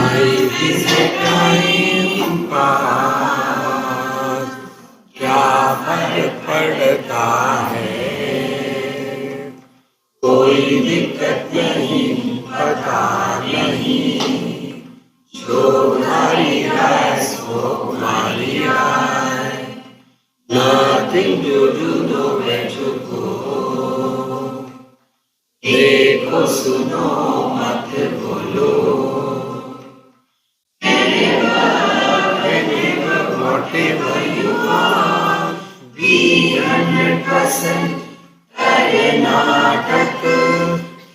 Life is a time pass, क्या फर्क पड़ता है, कोई दिक्कत नहीं, पता नहीं, जो हमारी राय सो हमारी राय, nothing to do, nowhere to go, देखो सुनो मत बोलो, whatever you are, be 100%, करे नाटक,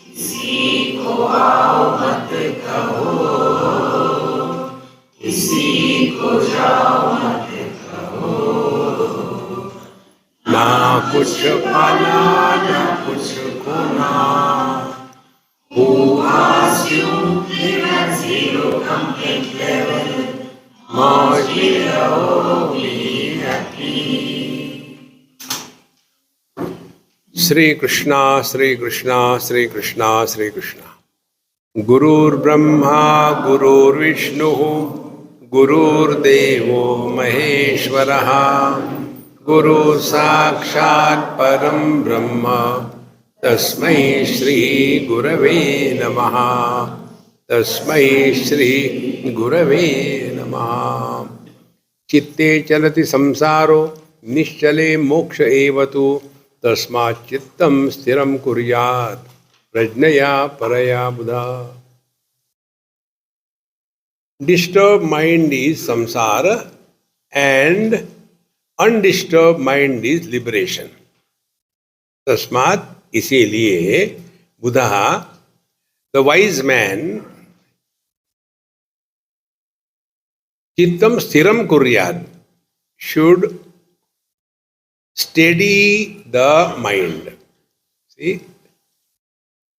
किसी को आओ मत कहो, किसी को जाओ मत कहो, ना कुछ पाना ना कुछ खोना, who asked you in a zero complaint level, मौज में रहो, be happy. श्री कृष्णा श्री कृष्णा श्री कृष्णा श्री कृष्णा. गुरुर्ब्रह्मा गुरुर्विष्णु गुरुर्देवो महेश्वरः, गुरु साक्षात् परम ब्रह्म, तस्मै श्री गुरवे नमः, तस्मै श्री गुरवे नमः. चित्ते चलति संसारो निश्चले मोक्ष एव तु, तस्मात् चित्तं स्थिरं कुर्यात् प्रज्ञया परया बुधा. Disturbed mind is samsara and undisturbed mind is liberation. तस्मात् इसीलिए बुधा, the wise man, चित्तम स्थिरम कुर्यात्, should steady the mind. See,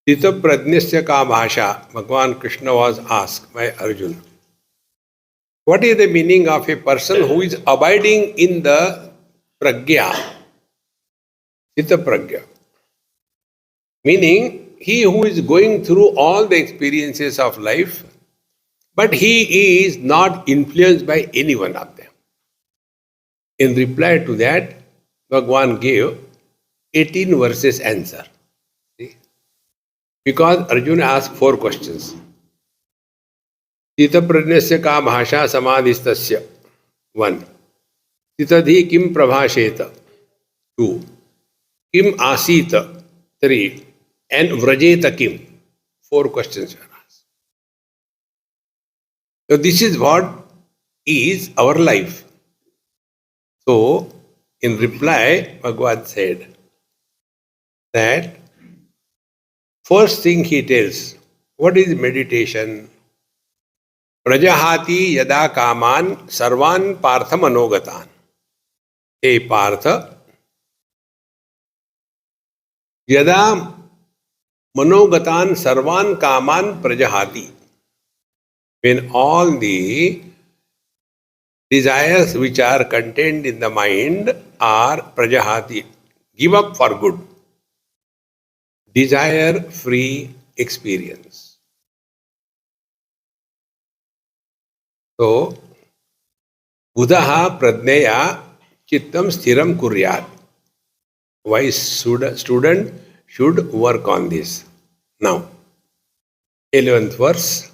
चित्त प्रज्ञस्य का भाषा, Bhagavan Krishna was asked by Arjuna. What is the meaning of a person who is abiding in the pragya? Chitta pragya. Meaning, he who is going through all the experiences of life, but he is not influenced by any one of them. In reply to that, Bhagavan gave 18 verses answer. See? Because Arjuna asked 4 questions. Chitta prajnasya ka bhasha samadhistasya. 1. Chittadhi kim prabhasheta. 2. Kim asita. 3. And vrajeta kim. 4 questions were asked. So this is what is our life. So, in reply, Bhagavan said that first thing he tells, what is meditation? Prajahati yada kaman sarvan partha manogatan. Hey Partha, yada manogatan sarvan kaman prajahati. When all the desires which are contained in the mind are prajahati, give up for good, desire-free experience. So, buddha pradneya chittam sthiram kuryat. Wise student should work on this. Now, 11th verse.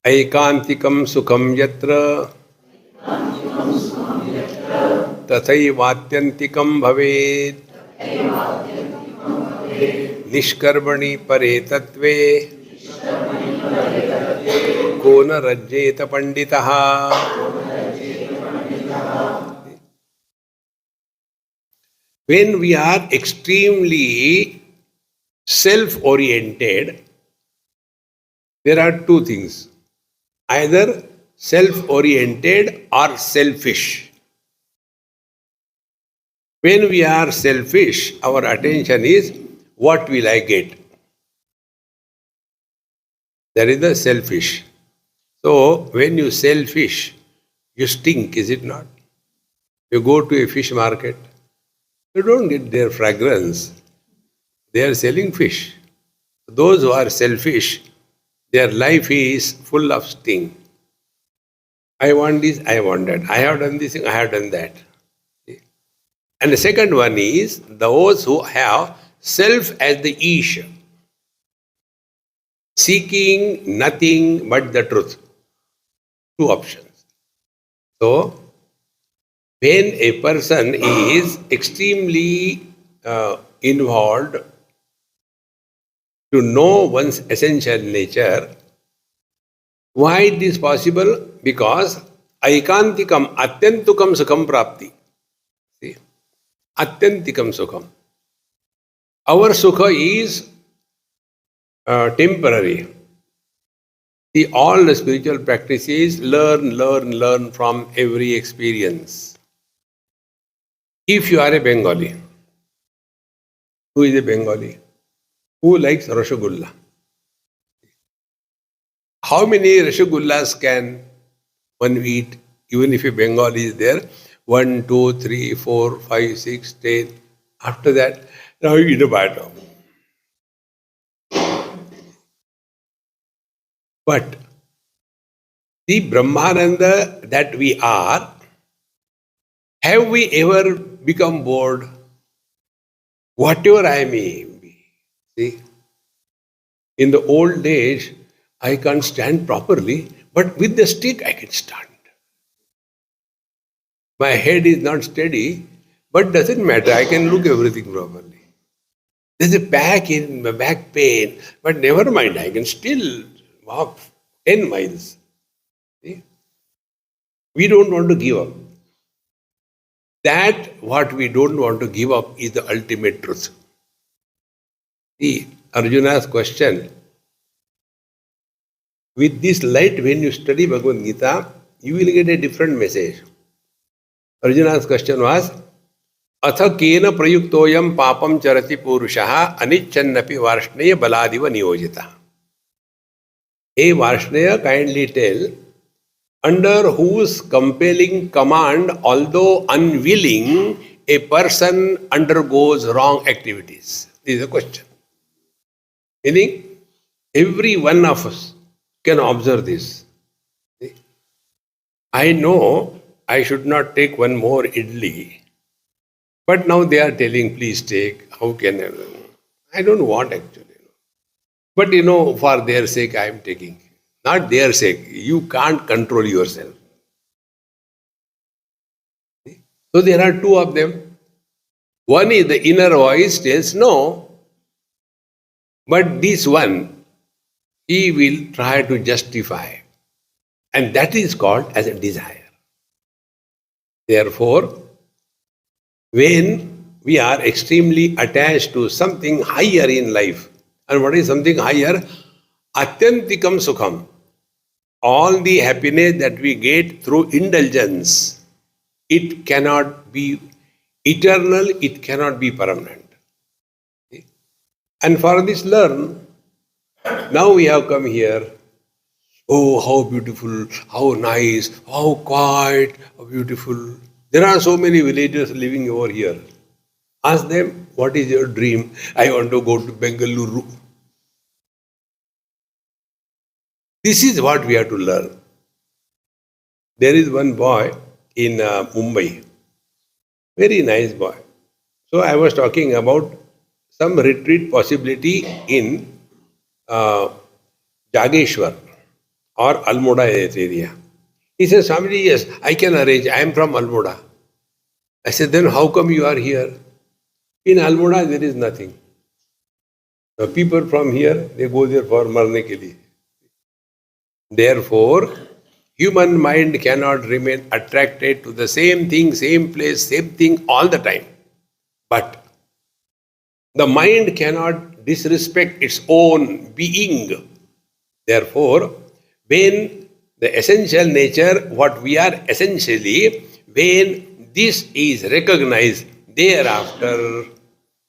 Aikantikam sukham yatra तथैवात्यन्तिकं भवेत् निष्कर्मणि परे तत्त्वे को न रज्येत पंडितः. When we are extremely self-oriented, there are 2 things. Either self-oriented or selfish. When we are selfish, our attention is, what will I get? That is the selfish. So, when you sell fish, you stink, is it not? You go to a fish market, you don't get their fragrance. They are selling fish. Those who are selfish, Their life is full of sting. I want this, I want that. I have done this, I have done that. And the second one is those who have self as the Ish, seeking nothing but the truth. Two options. So, when a person is extremely involved to know one's essential nature, why it is possible? Because aikantikam atyantukam sukham prapti. See? Atyantikam sukham. Our sukha is temporary. See, all the spiritual practices learn from every experience. If you are a Bengali, who is a Bengali? Who likes Rasgulla? How many Rasgullas can one eat, even if a Bengali is there? 1, 2, 3, 4, 5, 6, 10. After that, now you eat a bite. But the Brahmananda that we are, have we ever become bored? Whatever I may be. See, in the old days, I can't stand properly, but with the stick I can stand. My head is not steady, but doesn't matter. I can look everything properly. There's a back pain, but never mind. I can still walk 10 miles. See? We don't want to give up. That what we don't want to give up is the ultimate truth. See, Arjuna's question. With this light, when you study Bhagavad Gita, you will get a different message. Arjuna's question was, Atha kena prayuktoyam papam charati purushaha anichannapi varshneya baladiva niyojita. Hey Varshneya, kindly tell, under whose compelling command, although unwilling, a person undergoes wrong activities. This is a question. Meaning, every one of us can observe this. I know I should not take one more idli, but now they are telling, please take. How can I don't want actually. But for their sake I am taking. Not their sake. You can't control yourself. So there are two of them. One is the inner voice tells no, but this one, he will try to justify. And that is called as a desire. Therefore, when we are extremely attached to something higher in life, and what is something higher? Atyantikam sukham. All the happiness that we get through indulgence, it cannot be eternal, it cannot be permanent. And for this learn, now we have come here. Oh, how beautiful, how nice, how quiet, how beautiful. There are so many villagers living over here. Ask them, what is your dream? I want to go to Bengaluru. This is what we have to learn. There is one boy in Mumbai, very nice boy. So I was talking about some retreat possibility in Jageshwar or Almoda area. He says, Swamiji, yes, I can arrange. I am from Almoda. I said, then how come you are here? In Almoda there is nothing. The people from here, they go there for marne ke liye. Therefore, human mind cannot remain attracted to the same thing, same place, same thing all the time. But the mind cannot disrespect its own being. Therefore, when the essential nature, what we are essentially, when this is recognized, thereafter,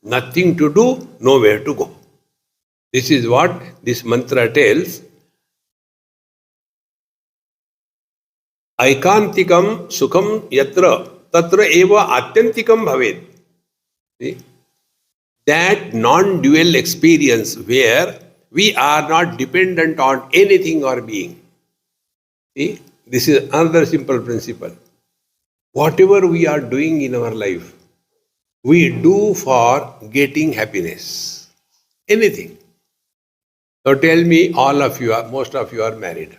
nothing to do, nowhere to go. This is what this mantra tells. Aikantikam sukham yatra tatra eva atyantikam bhaved. That non-dual experience where we are not dependent on anything or being. See, this is another simple principle. Whatever we are doing in our life, we do for getting happiness. Anything. So tell me, most of you are married.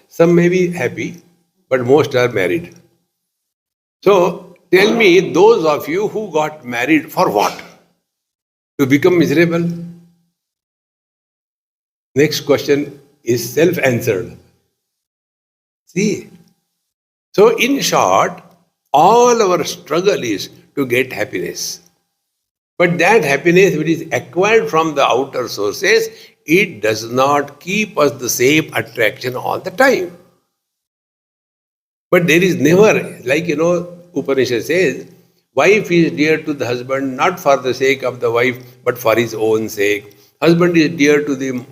Some may be happy, but most are married. So tell me, those of you who got married for what? To become miserable? Next question is self-answered. See? So in short, all our struggle is to get happiness. But that happiness which is acquired from the outer sources, it does not keep us the same attraction all the time. But there is never, Upanishad says, wife is dear to the husband not for the sake of the wife, but for his own sake. Husband is dear to the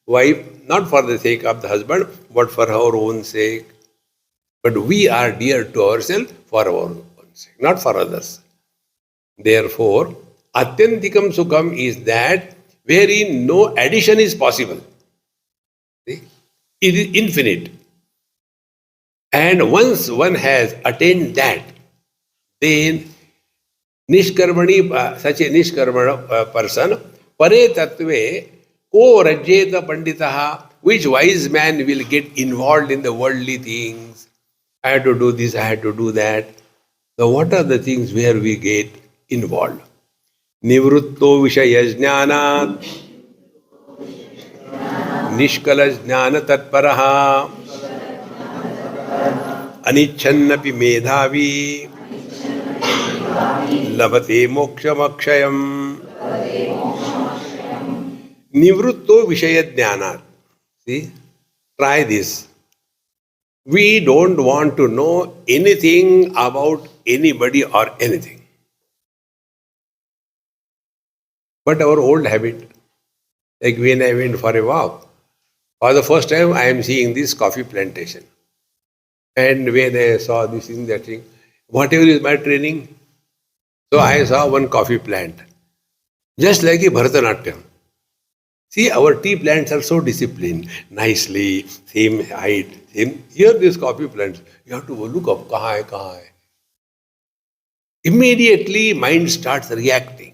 wife not for the sake of the husband, but for her own sake. But we are dear to ourselves for our own sake, not for others. Therefore, Atyantikam Sukham is that wherein no addition is possible. See? It is infinite. And once one has attained that, then such a Nishkarmana person, Pare Tattve, Ko Rajyeta Panditaha, which wise man will get involved in the worldly things. I had to do this, I had to do that. So what are the things where we get involved? Nivrutto Vishaya Jnanat, Nishkala Jnana Tatparaha, Anichannapi Medhavi, Labate Mokshamakshayam. Nivrutto Vishaya Jnanat. See, try this. We don't want to know anything about anybody or anything. But our old habit, like when I went for a walk, for the first time I am seeing this coffee plantation. And when I saw this thing, that thing, whatever is my training, so I saw one coffee plant. Just like a Bharatanatyam. See, our tea plants are so disciplined, nicely, same height, same. Here these coffee plants, you have to look up, kahan hai, kahan hai. Immediately mind starts reacting.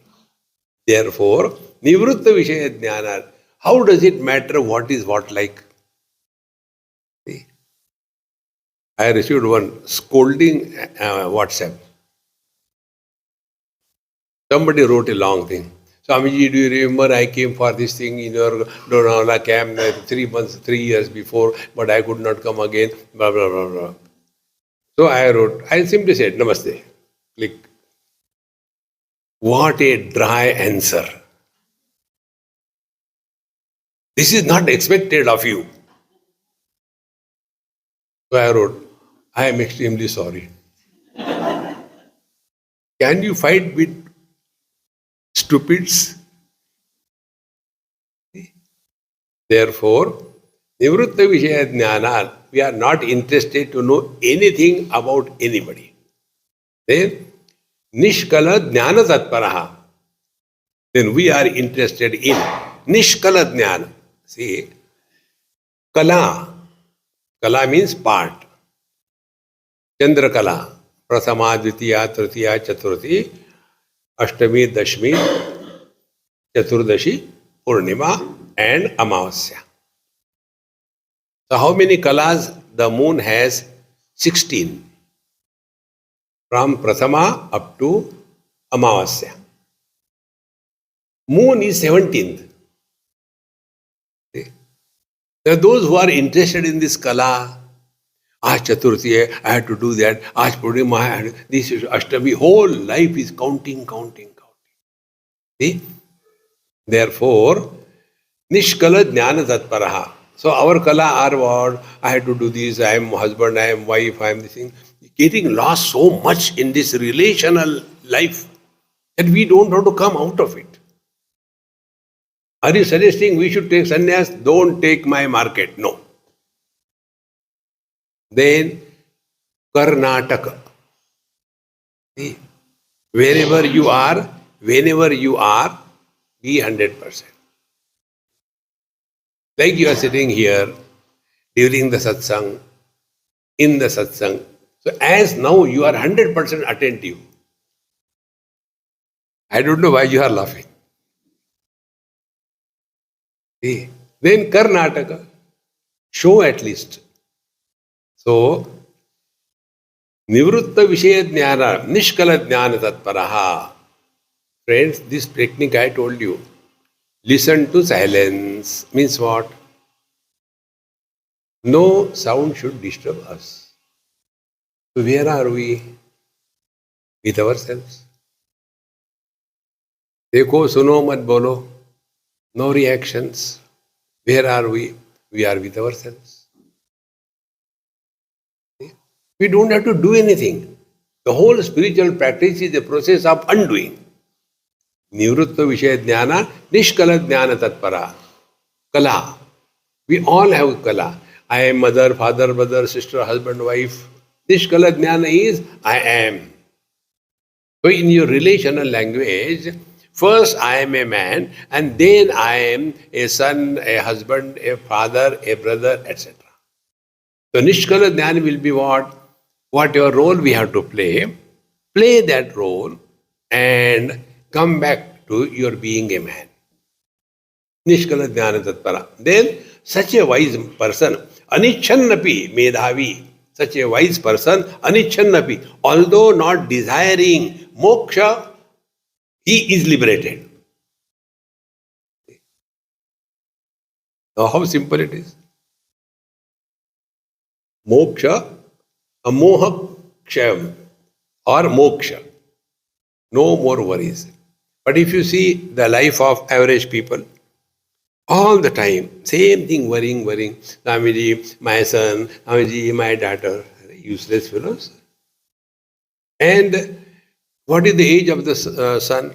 Therefore, Nivrutta Vishaya Jnana, how does it matter what is what like? See? I received one scolding WhatsApp. Somebody wrote a long thing. Swamiji, do you remember I came for this thing in your Lonavala camp 3 years before, but I could not come again, blah, blah, blah, blah. So I simply said, Namaste. Click. What a dry answer. This is not expected of you. So I wrote, I am extremely sorry. Can you fight with stupids? Therefore, Nivrutta Vishaya Jnana, we are not interested to know anything about anybody. Then, Nishkala Jnana Tatparaha. Then we are interested in Nishkala Jnana. See, Kala. Kala means part. Chandra Kala. Prathama, Dvitiya, Tritiya, Chaturthi, Ashtami, Dashmi, Chaturdashi, Purnima, and Amavasya. So how many kalas? The moon has 16. From Prathama up to Amavasya. Moon is 17th. See? There are those who are interested in this kala. Aaj Chaturthi, I had to do that. Aaj Purnima, this is Ashtami. Whole life is counting. See? Therefore, Nishkala Jnana Tatparaha. So our kala are what? I had to do this, I am husband, I am wife, I am this thing. Getting lost so much in this relational life that we don't want to come out of it. Are you suggesting we should take sannyas? Don't take my market. No. Then Karnataka. See, whenever you are, be 100%. Like you are sitting here during the satsang, in the satsang. So as now you are 100% attentive. I don't know why you are laughing. See? Then Karnataka, show at least. So, Nivritta Vishaya Jnana, Nishkala Jnana Tatparaha. Friends, this technique I told you. Listen to silence. Means what? No sound should disturb us. So where are we? With ourselves. Dekho, suno, mat bolo. No reactions. Where are we? We are with ourselves. We don't have to do anything. The whole spiritual practice is a process of undoing. Nivritta Vishaya Jnana, Nishkala Jnana Tatpara. Kala. We all have kala. I am mother, father, brother, sister, husband, wife. Nishkala Jnana is I am. So in your relational language, first I am a man and then I am a son, a husband, a father, a brother, etc. So Nishkala Jnana will be what? Whatever role we have to play that role and come back to your being a man. Nishkala Jnana Tatpara. Then such a wise person, Anichannapi Medhavi, such a wise person, Anichannapi, although not desiring moksha, he is liberated. Now how simple it is. Moksha, amoha kshayam, or moksha. No more worries. But if you see the life of average people, all the time, same thing, worrying. Swamiji, my son, Swamiji, my daughter, useless fellows. And what is the age of the son?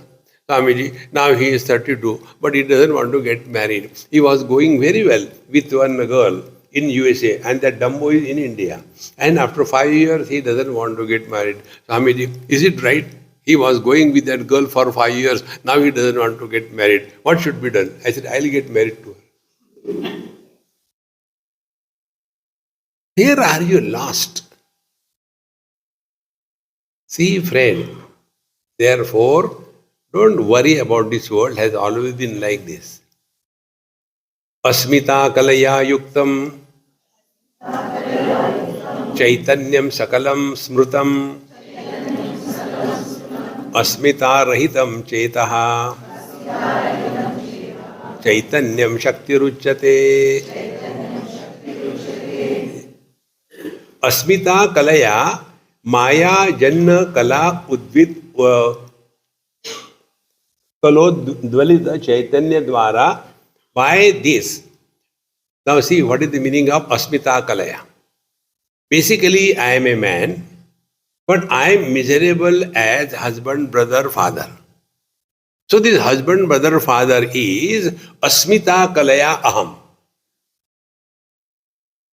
Swamiji, now he is 32, but he doesn't want to get married. He was going very well with one girl in USA, and that Dumbo is in India. And after 5 years, he doesn't want to get married. Swamiji, is it right? He was going with that girl for 5 years. Now he doesn't want to get married. What should be done? I said, I'll get married to her. Where are you lost? See, friend, therefore, don't worry about this world, has always been like this. Asmita kalaya yuktam chaitanyam sakalam smrutam asmita rahitam chetaha chaitanyam shaktiruchyate. Asmita kalaya maya janna kala udvit kalodvalita chaitanya dvara. By this, now see what is the meaning of asmita kalaya. Basically, I am a man, but I am miserable as husband, brother, father. So this husband, brother, father is asmita kalaya aham.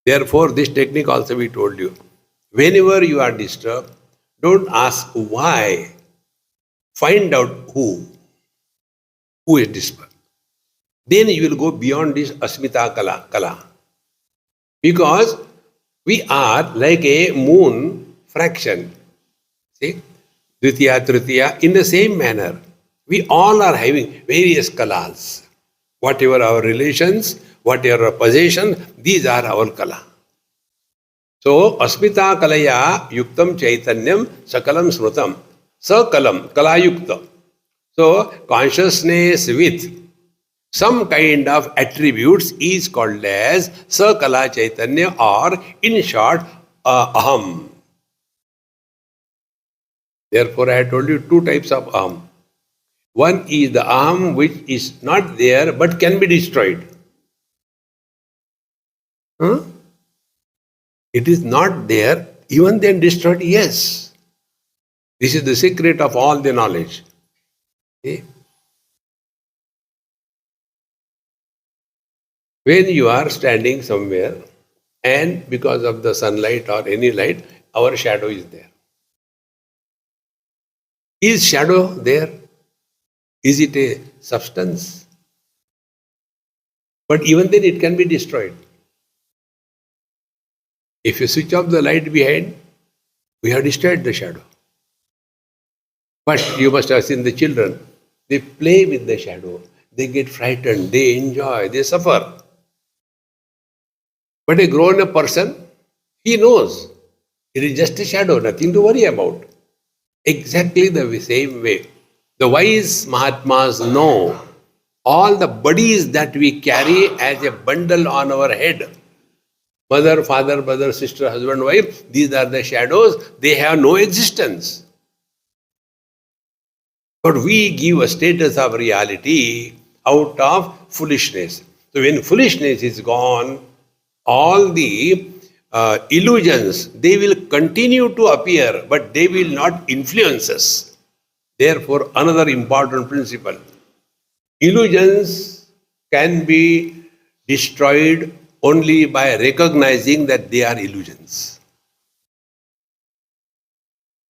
Therefore, this technique also we told you. Whenever you are disturbed, don't ask why. Find out who is disturbed. Then you will go beyond this asmita kala. Because we are like a moon fraction. See? Dvitiya, Tritiya, in the same manner. We all are having various kalas. Whatever our relations, whatever our possession, these are our kala. So, asmita kalaya yuktam chaitanyam sakalam smrutam. Sakalam, kala yukta. So, consciousness with some kind of attributes is called as Sakala Chaitanya, or in short, Aham. Therefore, I told you two types of Aham. One is the Aham which is not there but can be destroyed. Huh? It is not there, even then destroyed, yes. This is the secret of all the knowledge. Okay? When you are standing somewhere and because of the sunlight or any light, our shadow is there. Is shadow there? Is it a substance? But even then it can be destroyed. If you switch off the light behind, we have destroyed the shadow. But you must have seen the children. They play with the shadow. They get frightened. They enjoy. They suffer. But a grown-up person, he knows it is just a shadow, nothing to worry about. Exactly the same way. The wise Mahatmas know all the bodies that we carry as a bundle on our head. Mother, father, brother, sister, husband, wife, these are the shadows. They have no existence. But we give a status of reality out of foolishness. So when foolishness is gone, all the illusions, they will continue to appear, but they will not influence us. Therefore, another important principle. Illusions can be destroyed only by recognizing that they are illusions.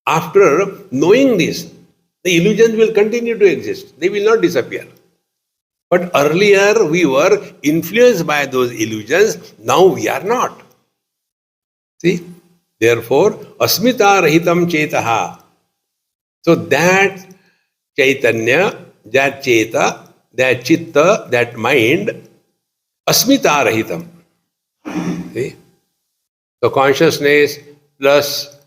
After knowing this, the illusions will continue to exist. They will not disappear. But earlier we were influenced by those illusions. Now we are not. See? Therefore, asmita rahitam chetaha. So that chaitanya, that cheta, that chitta, that mind, asmita rahitam. See? So consciousness plus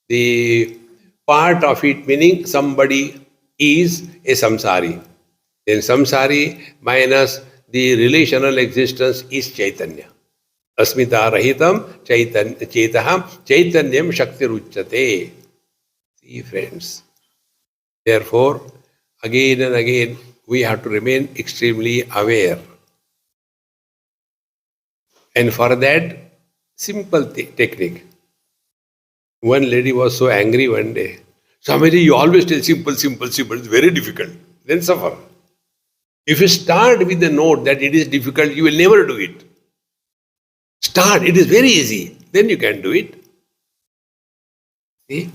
the part of it, meaning somebody is a samsari. Then samsari minus the relational existence is chaitanya. Asmita rahitam chetaha chaitanyam shakti ruchyate. See, friends. Therefore, again and again, we have to remain extremely aware. And for that, simple technique. One lady was so angry one day. Swamiji, you always tell simple, simple, simple. It's very difficult. Then suffer. If you start with the note that it is difficult, you will never do it. Start. It is very easy. Then you can do it. See?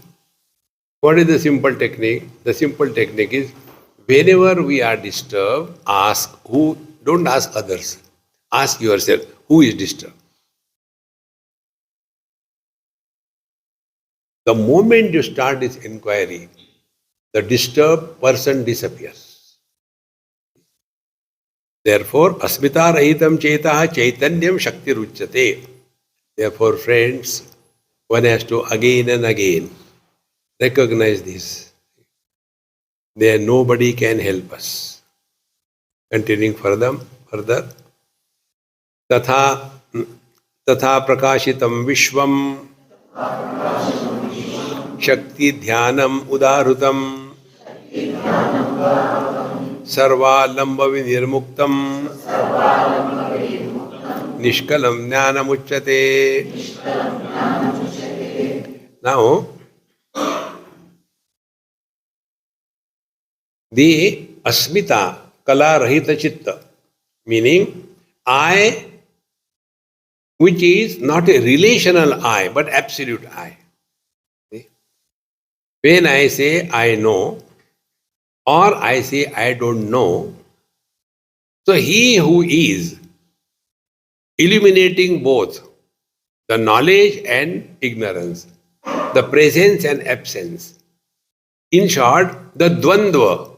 What is the simple technique? The simple technique is whenever we are disturbed, ask who, don't ask others. Ask yourself, who is disturbed? The moment you start this inquiry, the disturbed person disappears. Therefore, asmita rahitam chetaha chaitanyam shakti ruchyate. Therefore, friends, one has to again and again recognize this. There nobody can help us. Continuing further. Tatha prakashitam vishvam Shakti dhyanam udarutam sarvalamba vinirmuktam nishkalam jnanam uchyate. Now, the asmita kala rahita chitta, meaning I, which is not a relational I, but absolute I. When I say I know, or I say I don't know, so he who is illuminating both the knowledge and ignorance, the presence and absence, in short, the dvandva,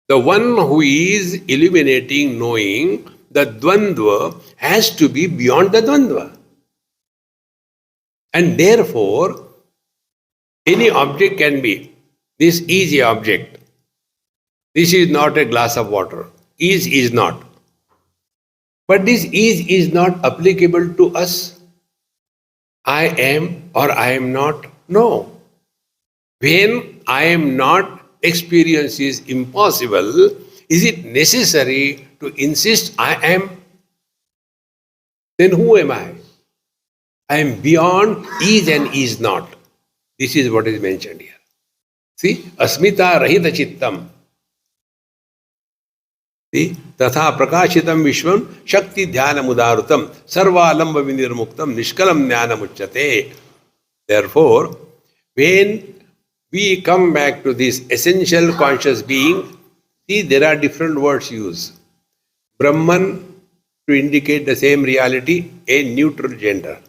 the one who is illuminating, knowing, the dvandva has to be beyond the dvandva. And therefore, any object can be, this is a object. This is not a glass of water. Is not. But this is not applicable to us. I am or I am not. No. When I am not, experience is impossible. Is it necessary to insist I am? Then who am I? I am beyond is and is not. This is what is mentioned here. See, asmita rahita chittam. See, tatha prakashitam vishvam shakti dhyanam udarutam sarvalamba vinirmuktam nishkalam jnanam uchyate. Therefore, when we come back to this essential conscious being, see, there are different words used. Brahman, to indicate the same reality, a neutral gender.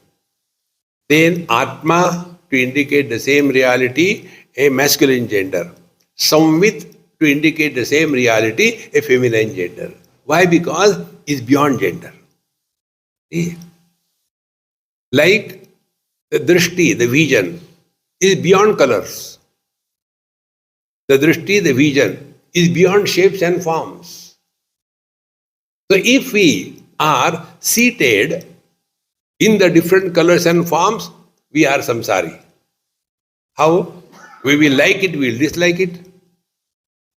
Then Atma to indicate the same reality, a masculine gender. Samvit to indicate the same reality, a feminine gender. Why? Because it's beyond gender. See? Like the drishti, the vision, is beyond colors. The drishti, the vision, is beyond shapes and forms. So if we are seated in the different colors and forms, we are samsari. How? We will like it, we will dislike it.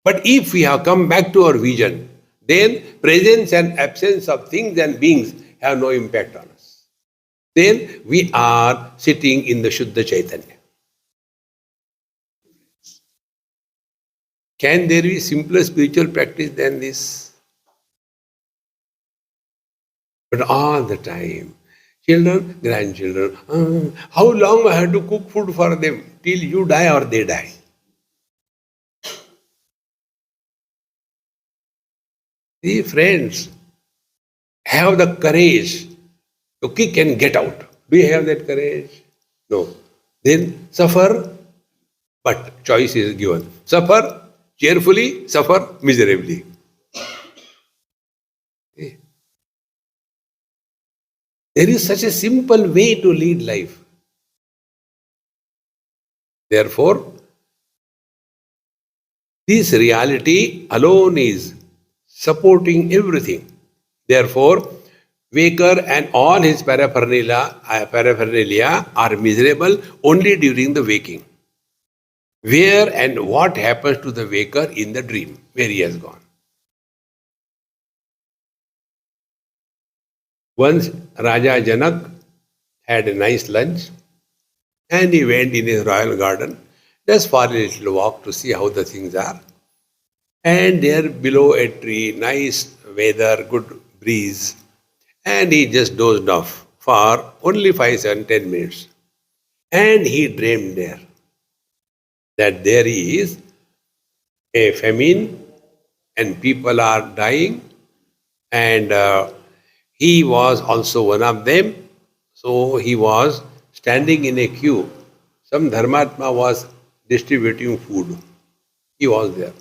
But if we have come back to our vision, then presence and absence of things and beings have no impact on us. Then we are sitting in the Shuddha Chaitanya. Can there be simpler spiritual practice than this? But all the time, children, grandchildren, how long I have to cook food for them? Till you die or they die. See, friends, have the courage to kick and get out. Do you have that courage? No. Then suffer, but choice is given. Suffer cheerfully, suffer miserably. See? There is such a simple way to lead life. Therefore, this reality alone is supporting everything. Therefore, waker and all his paraphernalia are miserable only during the waking. Where and what happens to the waker in the dream, where he has gone. Once Raja Janak had a nice lunch and he went in his royal garden just for a little walk to see how the things are. And there below a tree, nice weather, good breeze, and he just dozed off for only 5, 7, 10 minutes. And he dreamed there that there is a famine and people are dying, and he was also one of them. So he was standing in a queue. Some Dharmatma was distributing food. He was there.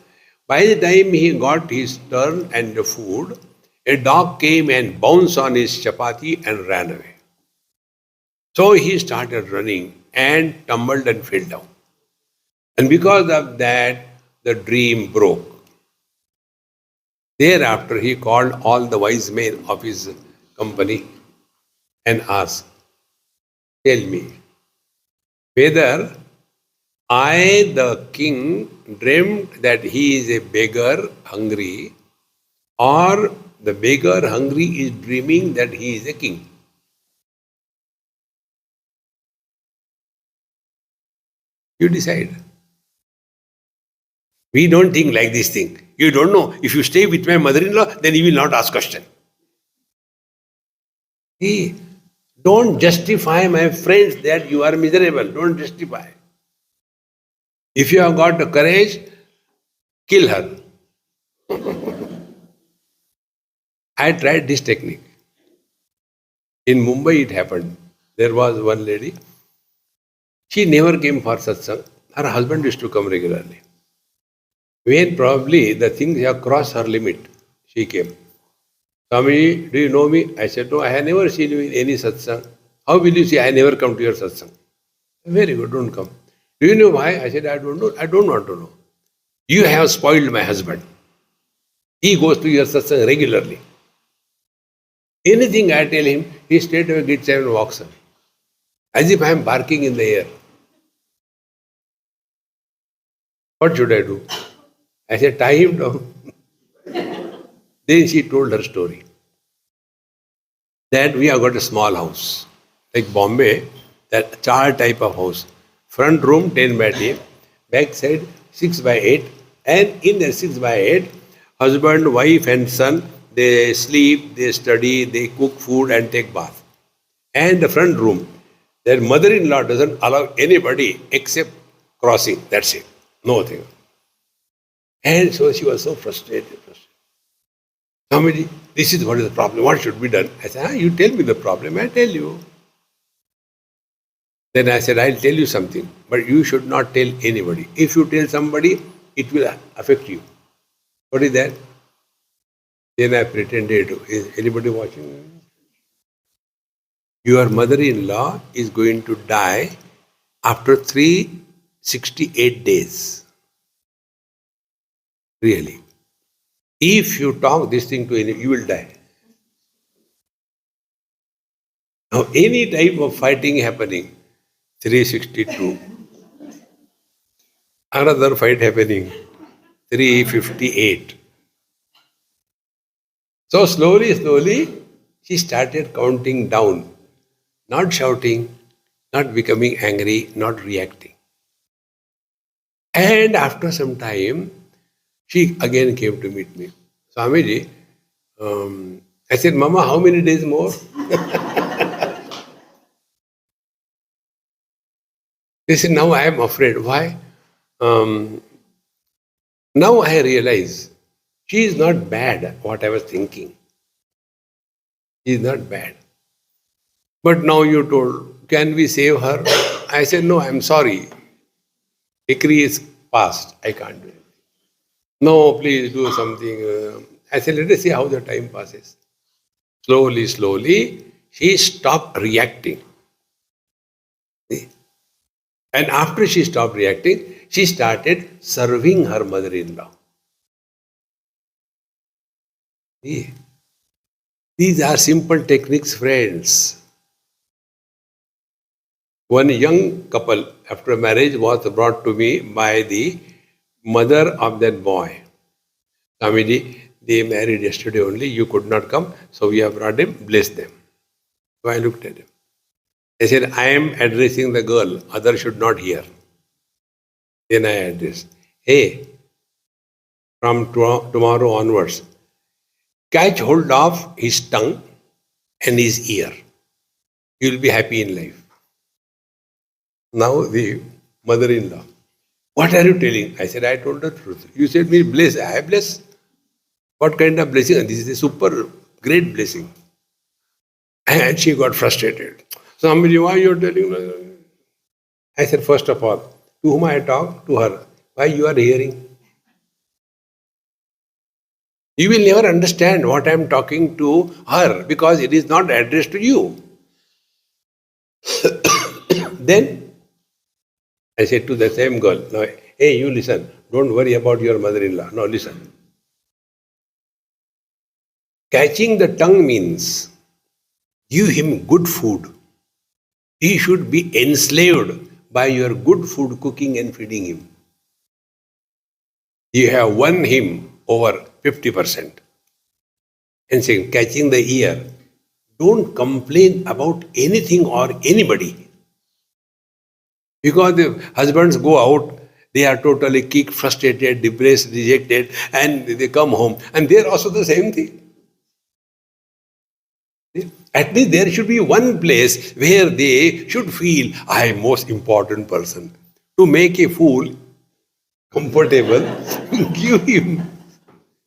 By the time he got his turn and the food, a dog came and bounced on his chapati and ran away. So he started running and tumbled and fell down. And because of that, the dream broke. Thereafter, he called all the wise men of his company and asked, tell me, whether I, the king, dreamt that he is a beggar hungry, or the beggar hungry is dreaming that he is a king. You decide. We don't think like this thing. You don't know. If you stay with my mother-in-law, then you will not ask question. Hey, don't justify, my friends, that you are miserable. Don't justify. If you have got the courage, kill her. I tried this technique. In Mumbai it happened. There was one lady. She never came for satsang. Her husband used to come regularly. When probably the things have crossed her limit, she came. Swami, do you know me? I said, no, I have never seen you in any satsang. How will you say I never come to your satsang? Very good, don't come. Do you know why? I said, I don't know. I don't want to know. You have spoiled my husband. He goes to your satsang regularly. Anything I tell him, he straight away gets up and walks away. As if I am barking in the air. What should I do? I said, tie him down. Then she told her story. That we have got a small house. Like Bombay, that char type of house. Front room 10 by 10, back side 6 by 8, and in the 6 by 8, husband, wife and son, they sleep, they study, they cook food and take bath. And the front room, their mother-in-law doesn't allow anybody except crossing, that's it, nothing. And so she was so frustrated. Swamiji, this is what is the problem. What should be done? I said, you tell me the problem, I tell you. Then I said, I'll tell you something, but you should not tell anybody. If you tell somebody, it will affect you. What is that? Then I pretended, is anybody watching? Your mother-in-law is going to die after 368 days. Really. If you talk this thing to anyone, you will die. Now, any type of fighting happening, 362. Another fight happening, 358. So slowly, she started counting down, not shouting, not becoming angry, not reacting. And after some time, she again came to meet me. Swamiji, I said, Mama, how many days more? They said, now I am afraid. Why? Now I realize she is not bad, what I was thinking. She is not bad. But now you told, can we save her? I said, no, I'm sorry. Decree is passed. I can't do it. No, please do something. I said, let us see how the time passes. Slowly, she stopped reacting. See? And after she stopped reacting, she started serving her mother-in-law. See? These are simple techniques, friends. One young couple after marriage was brought to me by the mother of that boy. Swamiji, they married yesterday only, you could not come, so we have brought him, bless them. So I looked at him. I said, I am addressing the girl, others should not hear. Then I addressed, hey, from tomorrow onwards, catch hold of his tongue and his ear. You will be happy in life. Now the mother-in-law, what are you telling? I said, I told the truth. You said me bless, I bless. What kind of blessing? This is a super great blessing. And she got frustrated. Swamiji, why you are telling me? I said, first of all, to whom I talk? To her. Why you are hearing? You will never understand what I am talking to her because it is not addressed to you. Then I said to the same girl, now, hey, you listen, don't worry about your mother-in-law. No, listen. Catching the tongue means give him good food. He should be enslaved by your good food cooking and feeding him. You have won him over 50%. And saying, catching the ear, don't complain about anything or anybody. Because the husbands go out, they are totally kicked, frustrated, depressed, rejected, and they come home. And they are also the same thing. At least there should be one place where they should feel, I am most important person. To make a fool comfortable, give him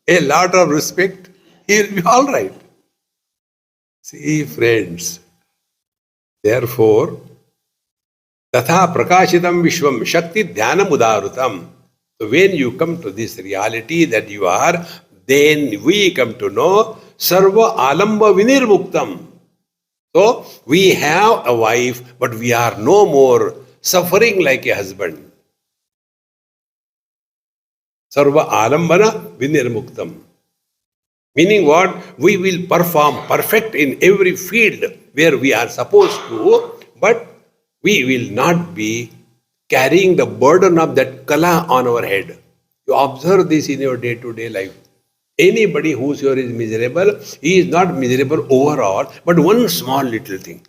a lot of respect, he will be all right. See, friends, therefore, tatha prakashitam vishwam shakti dhyanam udarutam. So when you come to this reality that you are, then we come to know sarva alamba vinirmuktam. So we have a wife, but we are no more suffering like a husband. Sarva alambana vinirmuktam. Meaning what? We will perform perfect in every field where we are supposed to, but we will not be carrying the burden of that kala on our head. You observe this in your day-to-day life. Anybody who's here is miserable, he is not miserable overall, but one small little thing.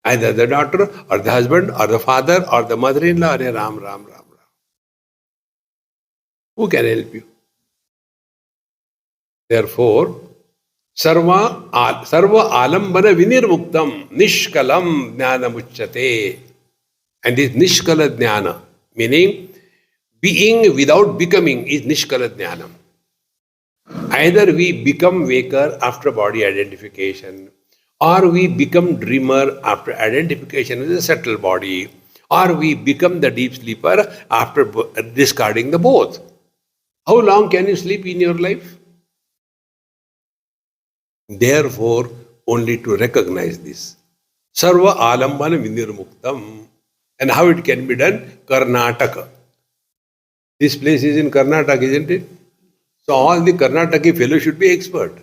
Either the daughter, or the husband, or the father, or the mother-in-law, or a Ram. Who can help you? Therefore, sarva alambana vinirmuktam nishkalam jnana muchyate. And this nishkala jnana, meaning being without becoming, is nishkala jnanam. Either we become waker after body identification, or we become dreamer after identification with a subtle body, or we become the deep sleeper after discarding the both. How long can you sleep in your life? Therefore, only to recognize this. Sarva alambana vinirmuktam. And how it can be done? Karnataka. This place is in Karnataka, isn't it? So all the Karnataki fellows should be expert.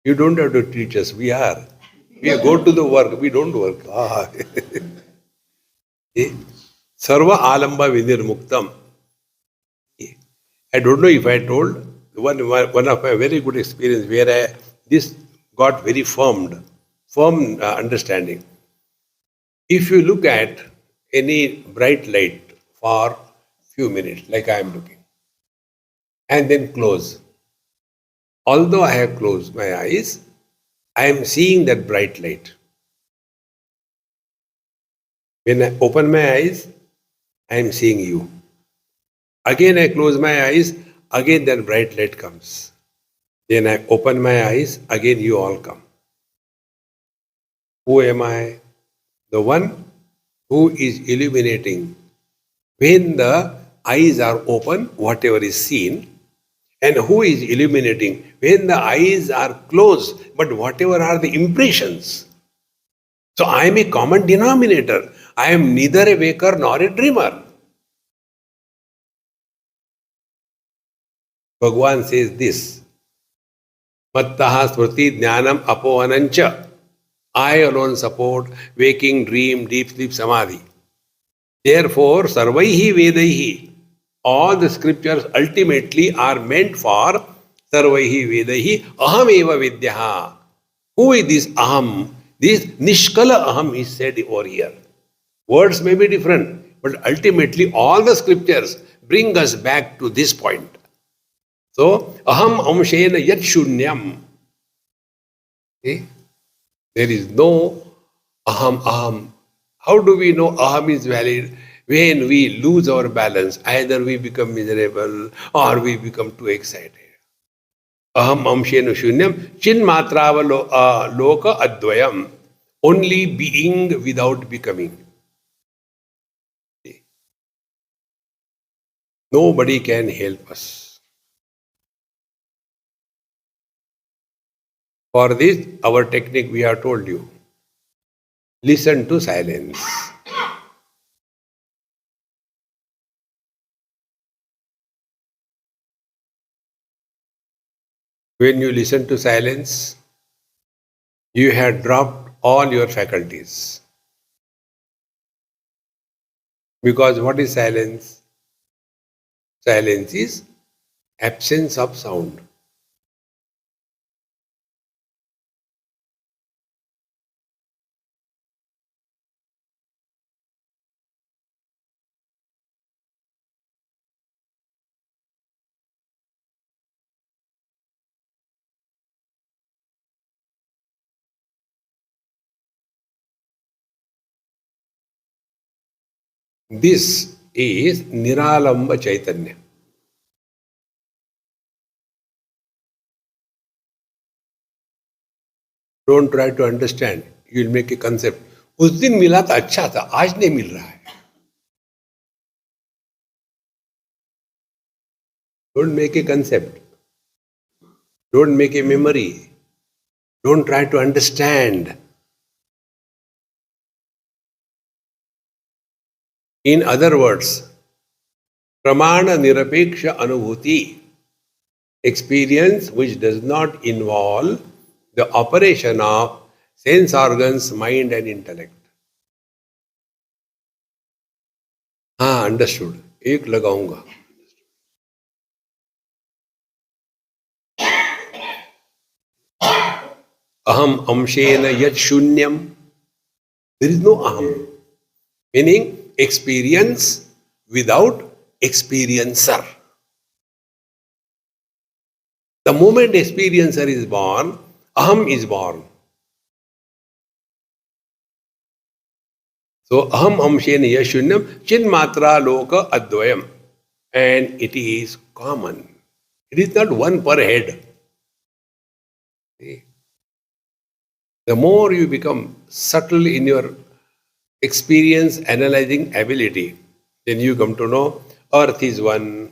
You don't have to teach us. We are. We go to the work. We don't work. Sarva alamba vinirmuktam. I don't know if I told one of my very good experience where this got very firm understanding. If you look at any bright light for few minutes, like I am looking, and then close. Although I have closed my eyes, I am seeing that bright light. When I open my eyes, I am seeing you. Again I close my eyes, again that bright light comes. Then I open my eyes, again you all come. Who am I? The one who is illuminating. When the eyes are open, whatever is seen, and who is illuminating? When the eyes are closed, but whatever are the impressions. So I am a common denominator. I am neither a waker nor a dreamer. Bhagavan says this, Mattaha smriti jnanam apohanancha. I alone support waking, dream, deep sleep, samadhi. Therefore, sarvaihi vedaihi. All the scriptures ultimately are meant for sarvaihi vedaihi aham eva vidyaha. Who is this aham? This nishkala aham is said over here. Words may be different, but ultimately all the scriptures bring us back to this point. So, aham amshena yat shunyam. Okay? There is no aham. How do we know aham is valid? When we lose our balance, either we become miserable or we become too excited. Aham amshena shunyam chin matrava loka advayam. Only being without becoming. Nobody can help us. For this, our technique we have told you. Listen to silence. When you listen to silence, you have dropped all your faculties. Because what is silence? Silence is absence of sound. This is Niralamba Chaitanya. Don't try to understand. You will make a concept. उस दिन मिला था अच्छा था, आज नहीं मिल रहा है. Don't make a concept. Don't make a memory. Don't try to understand. In other words, Pramana Nirapeksha Anubhuti, experience which does not involve the operation of sense organs, mind and intellect. हाँ, understood. एक लगाऊंगा. Aham amshena yat shunyam. There is no aham. Meaning experience without experiencer. The moment experiencer is born, aham is born. So aham amshena yashunyam chin matra loka advayam. And it is common. It is not one per head. See? The more you become subtle in your experience analyzing ability, then you come to know earth is one,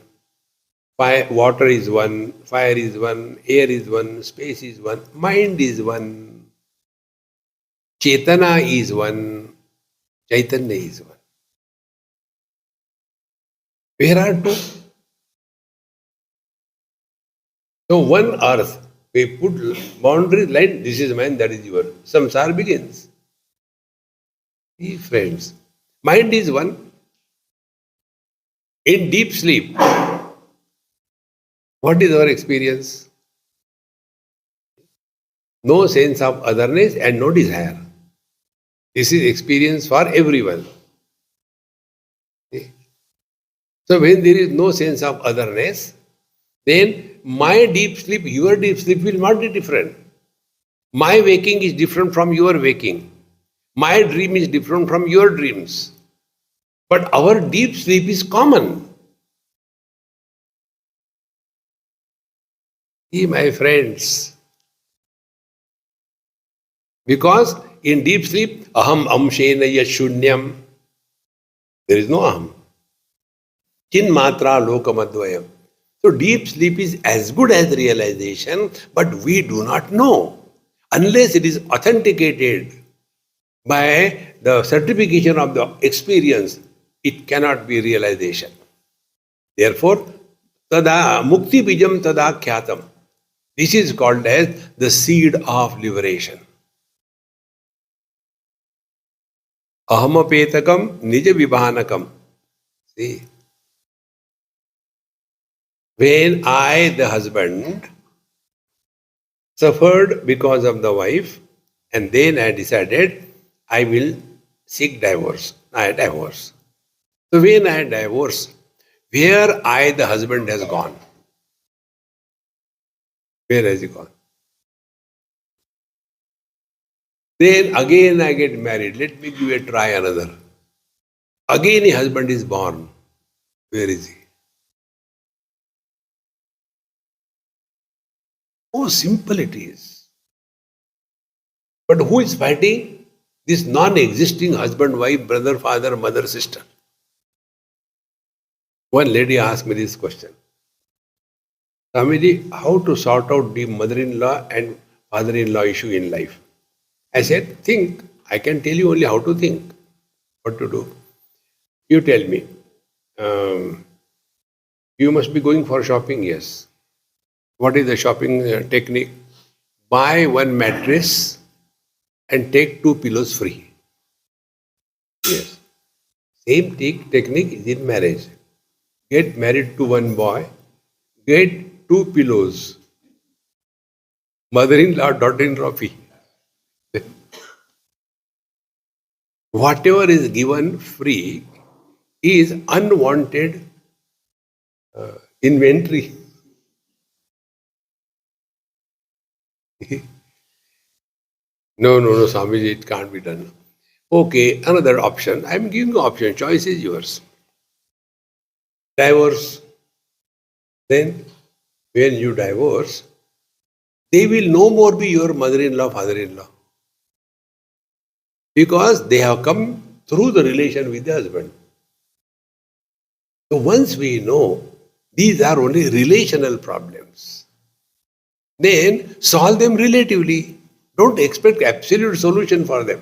fire, water is one, fire is one, air is one, space is one, mind is one, Chetana is one, Chaitanya is one. Where are two? So one earth, we put boundary line, this is mine, that is yours. Samsara begins. See, friends, mind is one. In deep sleep, what is our experience? No sense of otherness and no desire. This is experience for everyone. See? So when there is no sense of otherness, then my deep sleep, your deep sleep will not be different. My waking is different from your waking. My dream is different from your dreams. But our deep sleep is common. See, my friends, because in deep sleep, aham amshena yashunyam, there is no aham. Chin matra lokamadvayam. So deep sleep is as good as realization, but we do not know. Unless it is authenticated by the certification of the experience, it cannot be realization. Therefore, tada mukti bijam tada kyatam. This is called as the seed of liberation. Ahamapetakam nija vibhanakam. See, when I, the husband, suffered because of the wife, and then I decided I will seek divorce. I divorce. So when I divorce, where I, the husband, has gone? Where has he gone? Then again I get married. Let me give a try another. Again a husband is born. Where is he? Oh, simple it is. But who is fighting? This non-existing husband, wife, brother, father, mother, sister. One lady asked me this question. Swamiji, how to sort out the mother-in-law and father-in-law issue in life? I said, think. I can tell you only how to think, what to do. You tell me. You must be going for shopping, yes. What is the shopping technique? Buy one mattress and take 2 pillows free. Yes. Same technique is in marriage. Get married to one boy, get 2 pillows. Mother-in-law, daughter-in-law fee. Whatever is given free is unwanted inventory. No, Swamiji, it can't be done. Okay, another option. I'm giving you option. Choice is yours. Divorce. Then, when you divorce, they will no more be your mother-in-law, father-in-law. Because they have come through the relation with the husband. So once we know these are only relational problems, then solve them relatively. Don't expect absolute solution for them.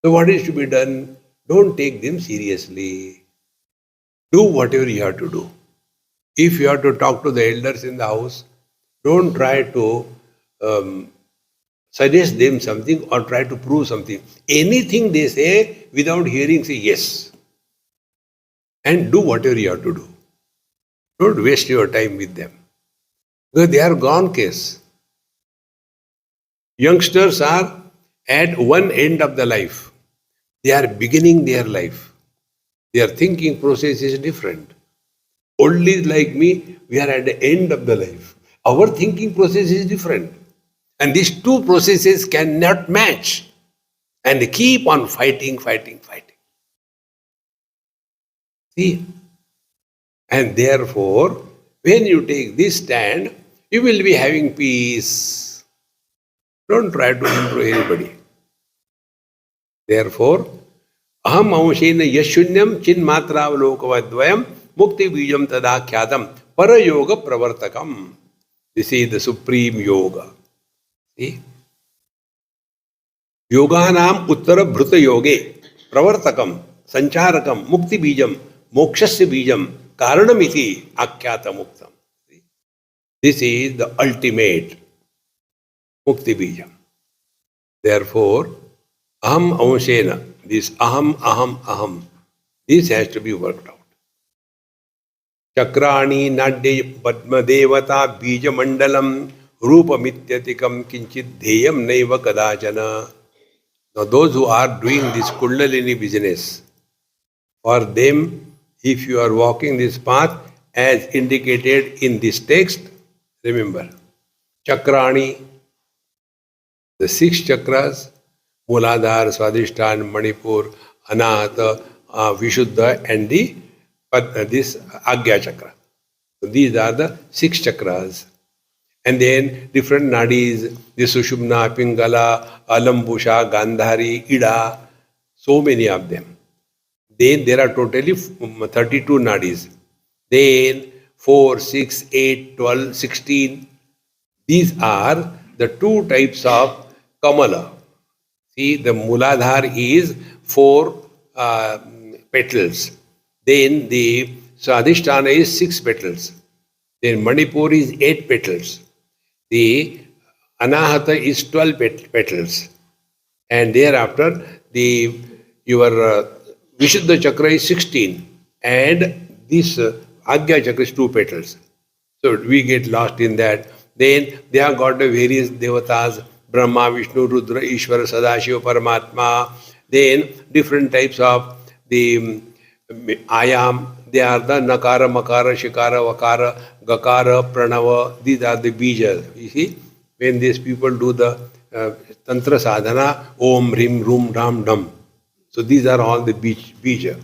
So what is to be done? Don't take them seriously. Do whatever you have to do. If you have to talk to the elders in the house, don't try to suggest them something or try to prove something. Anything they say, without hearing, say yes. And do whatever you have to do. Don't waste your time with them. Because they are gone case. Youngsters are at one end of the life. They are beginning their life. Their thinking process is different. Only like me, we are at the end of the life. Our thinking process is different. And these two processes cannot match. And they keep on fighting. See? And therefore, When you take this stand, you will be having peace. Don't try to improve anybody. Therefore, aham amshena yashunyam chinmatravlokavadvayam mukti bijam tadakhyatam parayoga pravartakam. This is the supreme yoga. See? Yoganam uttara bhruta yoge pravartakam sancharakam mukti bijam mokshasya bijam karanamiti akhyata muktam. This is the ultimate mukti bijam. Therefore, aham amshena, this aham, this has to be worked out. Chakrani nadya padma devata bija mandalam rupa mityatikam kinchit dheyam naiva kadachana. Now those who are doing this kundalini business, for them, if you are walking this path as indicated in this text, remember, Chakrani, the 6 chakras, Muladhara, Swadhisthana, Manipur, Anahata, Vishuddha, and this Agya chakra. So these are the 6 chakras. And then different nadis, the Sushumna, Pingala, Alambusha, Gandhari, Ida, so many of them. Then there are totally 32 nadis. Then 4, 6, 8, 12, 16. These are the 2 types of Kamala. See, the Muladhar is 4 petals. Then the Swadhisthana is 6 petals. Then Manipur is 8 petals. The Anahata is 12 petals. And thereafter, your Vishuddha chakra is 16. And this Agya chakra is 2 petals. So we get lost in that. Then they have got the various devatas, Brahma, Vishnu, Rudra, Ishvara, Sadashiva, Paramatma. Then different types of the ayam. They are the Nakara, Makara, Shikara, Vakara, Gakara, Pranava. These are the bijas. You see, when these people do the Tantra sadhana, Om, Rim, Rum, Ram, Dam. So these are all the bija.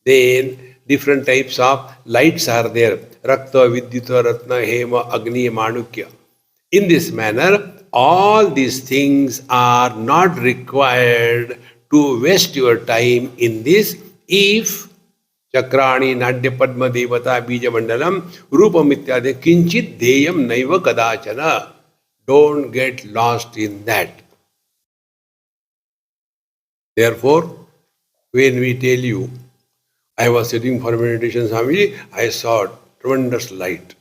Then different types of lights are there. Rakta, Vidyuta, Ratna, Hema, Agni, Manukya. In this manner, all these things are not required to waste your time in this if Chakrani, Nadya, Padma, Devata, Bija Mandalam, Rupa Mityade, Kinchit, Deyam, Naiva, Kadachana. Don't get lost in that. Therefore, when we tell you, I was sitting for meditation, Swamiji, I saw tremendous light.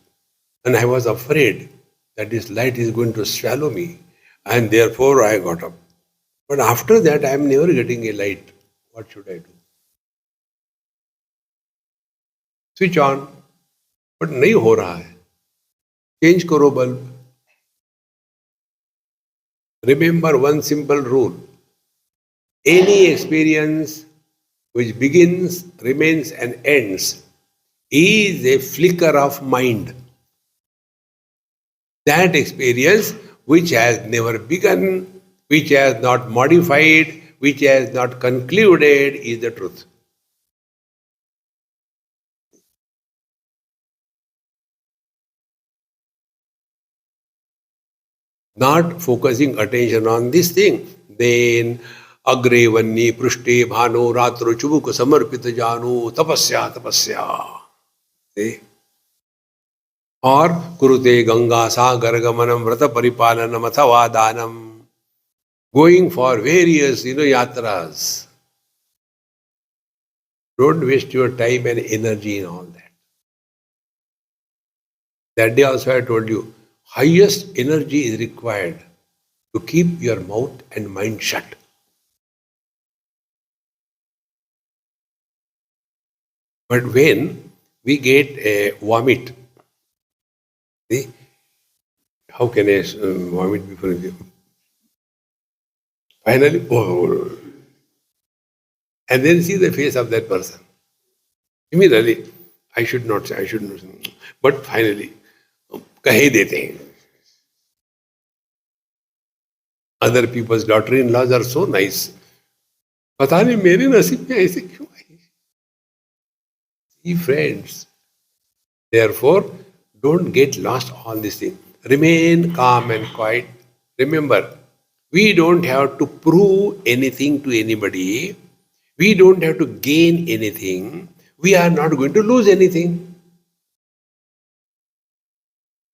And I was afraid that this light is going to swallow me. And therefore I got up. But after that, I am never getting a light. What should I do? Switch on. But nahi ho raha hai. Change karo bulb. Remember one simple rule. Any experience which begins, remains and ends is a flicker of mind. That experience which has never begun, which has not modified, which has not concluded is the truth. Not focusing attention on this thing, then agre vanni prushte bhano ratro chubuk samarpita janu tapasya. See? Or kurute ganga sagar gamanam vrata paripalanam athava danam. Going for various yatras. Don't waste your time and energy in all that. That day also I told you, highest energy is required to keep your mouth and mind shut. But when we get a vomit, see, how can I vomit before you? Finally, and then see the face of that person. Immediately, I should not say, but finally, kahe dete hain. Other people's daughter-in-laws are so nice. पता नहीं मेरे नसीब में ऐसे क्यों आई? See, friends, therefore, Don't get lost on this thing. Remain calm and quiet. Remember, we don't have to prove anything to anybody. We don't have to gain anything. We are not going to lose anything.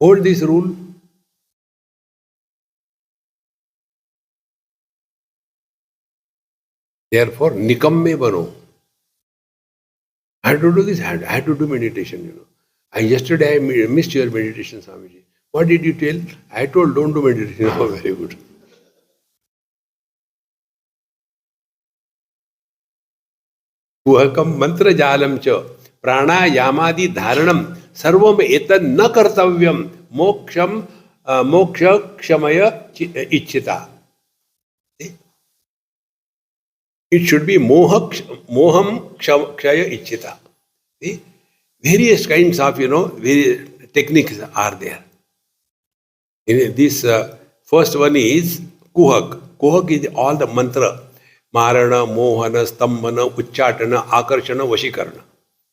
Hold this rule. Therefore, nikamme bano. I had to do this. I had to do meditation. Yesterday I missed your meditation, Swamiji. What did you tell? I told don't do meditation. Oh, very good. कुहकम मंत्र जालम च प्राणायामादि धारणम सर्वम एतद न कर्तव्यम मोक्षम मोक्ष क्षमय इच्छिता. It should be moham kshaya ichchita. See? Various kinds of, various techniques are there. This first one is Coorg. Coorg is all the mantra. Marana, Mohana, Stambhana, Uchchatana, Akarshana, Vashikarana.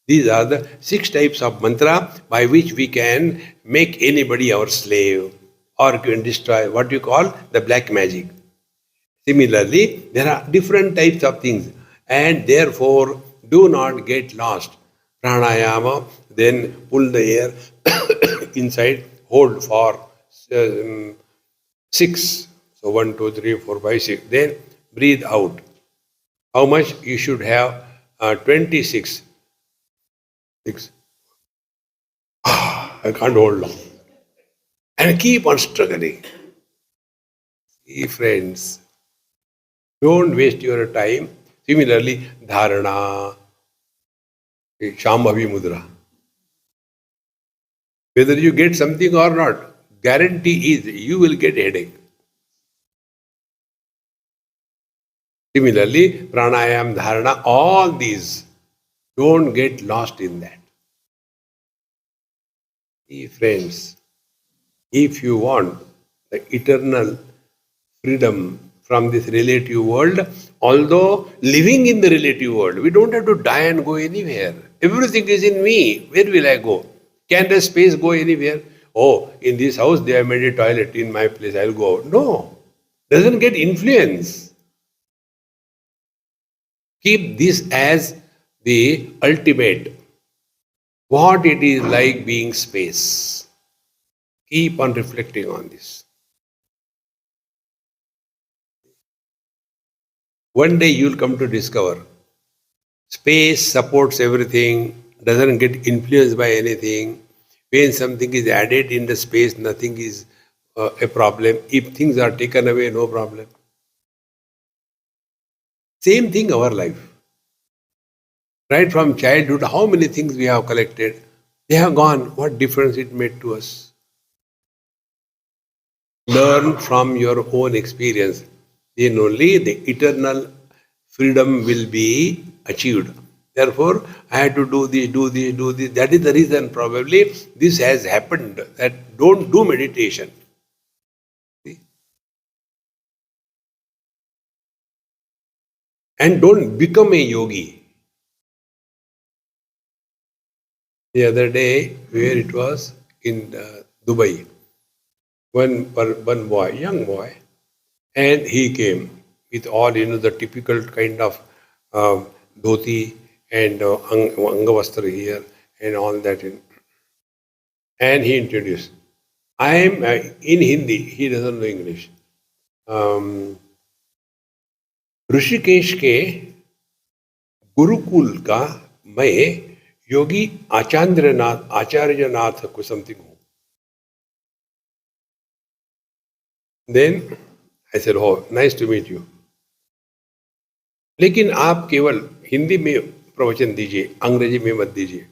These are the 6 types of mantra by which we can make anybody our slave or can destroy what you call the black magic. Similarly, there are different types of things and therefore do not get lost. Pranayama, then pull the air inside, hold for 6. So 1, 2, 3, 4, 5, 6. Then breathe out. How much? You should have 26. 6. I can't hold long. And keep on struggling. See, friends, don't waste your time. Similarly, dharana, Shambhavi mudra. Whether you get something or not, guarantee is you will get headache. Similarly, pranayam, dharana, all these, don't get lost in that. See, friends, if you want the eternal freedom from this relative world, although living in the relative world, we don't have to die and go anywhere. Everything is in me. Where will I go? Can the space go anywhere? Oh, in this house they have made a toilet. In my place I'll go out. No. Doesn't get influence. Keep this as the ultimate. What it is like being space. Keep on reflecting on this. One day you will come to discover space supports everything, doesn't get influenced by anything. When something is added in the space, nothing is a problem. If things are taken away, no problem. Same thing our life. Right from childhood, how many things we have collected? They have gone. What difference it made to us? Learn from your own experience. Then only the eternal freedom will be achieved. Therefore, I had to do this, do this, do this. That is the reason probably this has happened, that don't do meditation. See? And don't become a yogi. The other day, where it was, in Dubai, one boy, young boy, and he came with all, the typical kind of dhoti and angavastra here and all that. And he introduced. I am in Hindi, he doesn't know English. Rishikesh के गुरुकुल का मैं योगी आचार्यनाथ को something हूँ. Then I said, oh, nice to meet you. लेकिन आप केवल हिंदी में प्रवचन दीजिए, अंग्रेजी में मत दीजिए.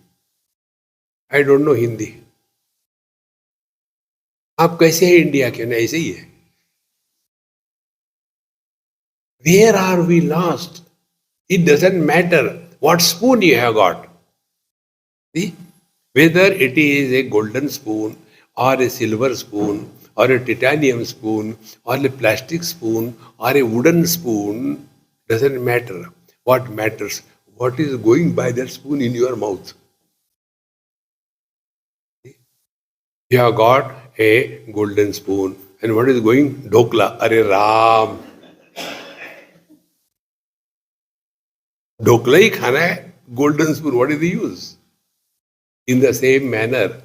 I don't know Hindi. आप कैसे हैं इंडिया के? नहीं, ऐसे ही है. Where are we lost? It doesn't matter what spoon you have got. See? Whether it is a golden spoon or a silver spoon or a titanium spoon or a plastic spoon or a wooden spoon, doesn't matter. What matters? What is going by that spoon in your mouth? See? You have got a golden spoon. And what is going? Dhokla. Are Ram. Dhokla hi khana hai. Golden spoon. What is the use? In the same manner,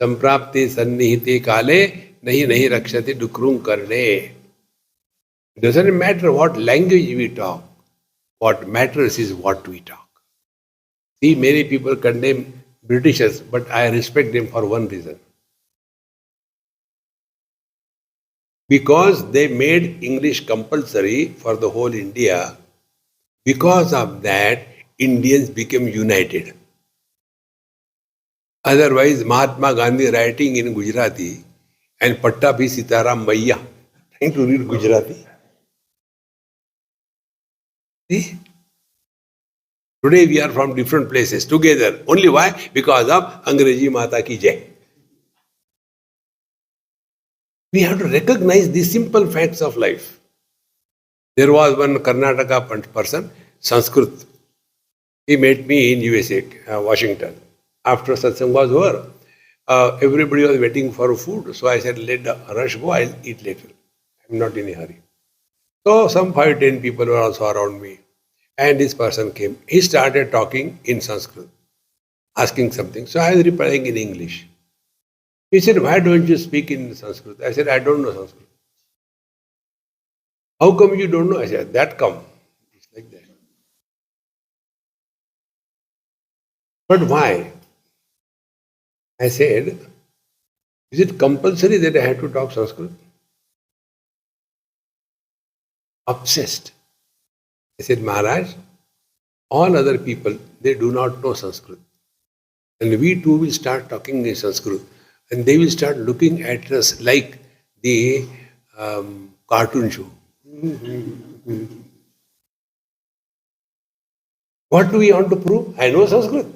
samprapte sannihite kale nahi nahi rakshate dukrum karne. It doesn't matter what language we talk. What matters is what we talk. See, many people condemn Britishers, but I respect them for one reason. Because they made English compulsory for the whole India. Because of that, Indians became united. Otherwise, Mahatma Gandhi writing in Gujarati and Pattabi Sitaram Maiya trying to read Gujarati. See? Today we are from different places together. Only why? Because of Angrezi Mata Ki Jai. We have to recognize the simple facts of life. There was one Karnataka person, Sanskrit. He met me in USA, Washington. After satsang was over, everybody was waiting for food. So I said, let the rush go, I'll eat later. I'm not in a hurry. So some 5-10 people were also around me. And this person came. He started talking in Sanskrit, asking something. So I was replying in English. He said, why don't you speak in Sanskrit? I said, I don't know Sanskrit. How come you don't know? I said, that come. It's like that. But why? I said, is it compulsory that I had to talk Sanskrit? Obsessed. I said, Maharaj, all other people, they do not know Sanskrit. And we too will start talking in Sanskrit. And they will start looking at us like the cartoon show. What do we want to prove? I know Sanskrit.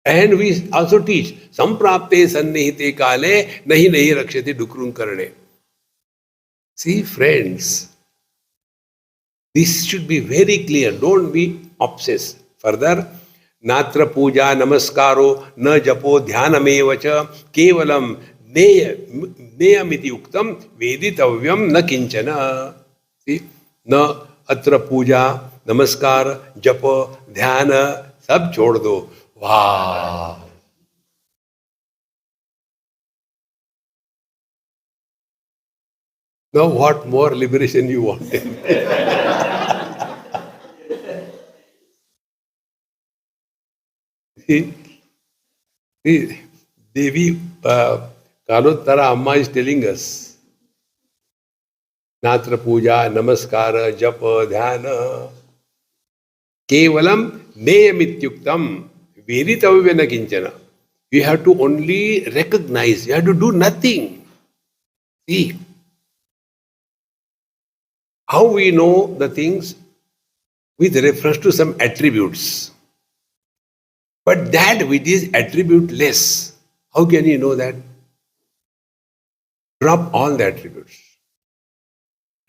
And we also teach, samprapte sannihite kale nahi nahi rakshate dukrum karne. See, friends, this should be very clear. Don't be obsessed. Further, natra puja namaskaro na japo dhyaname kevalam neyamiti uktam veditavyam na kinchana. See, na atra puja namaskar japa dhyana sab chhod do. Wow. Now what more liberation you wanted? See, Devi Kalottara Amma is telling us, Natra Puja, Namaskara, Japa, Dhyana, Kevalam Neyamityuktam, Veditavya Kinchana. You have to only recognize, you have to do nothing. See, how we know the things with reference to some attributes. But that which is attributeless, how can you know that? Drop all the attributes.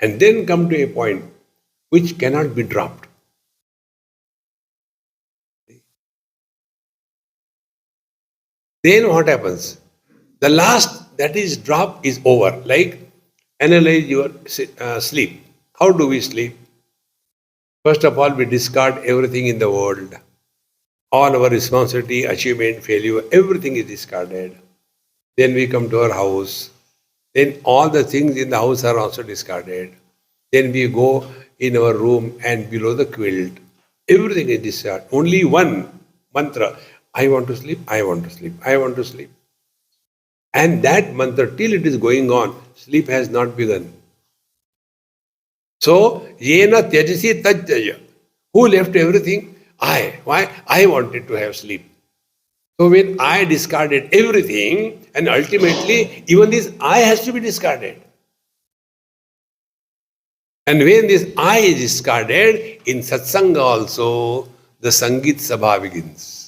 And then come to a point which cannot be dropped. Then what happens? The last that is dropped is over. Like, analyze your sleep. How do we sleep? First of all, we discard everything in the world. All our responsibility, achievement, failure, everything is discarded. Then we come to our house. Then all the things in the house are also discarded. Then we go in our room and below the quilt. Everything is discarded. Only one mantra. I want to sleep, I want to sleep, I want to sleep. And that mantra, till it is going on, sleep has not begun. So, yena tyajasi tajjaya. Who left everything? I. Why? I wanted to have sleep. So when I discarded everything, and ultimately even this I has to be discarded. And when this I is discarded, in satsanga also, the Sangit Sabha begins.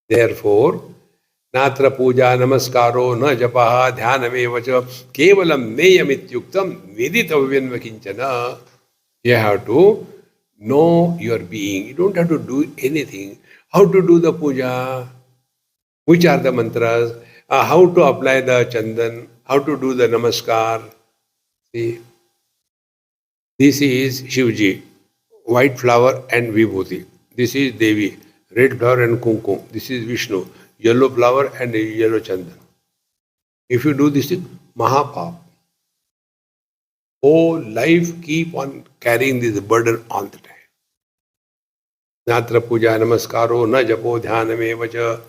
Therefore, Natra puja namaskaro na japaha dhyaname kevalam neyamityuktam veditavyan kinchana. You have to know your being. You don't have to do anything. How to do the puja? Which are the mantras? How to apply the chandan? How to do the namaskar? See, this is Shivji, white flower and vibhuti. This is Devi, red flower and kumkum. This is Vishnu, yellow flower and yellow chandan. If you do this, Mahapap. Whole life keep on carrying this burden all the time. Natra puja namaskaro na japo dhyaname vacha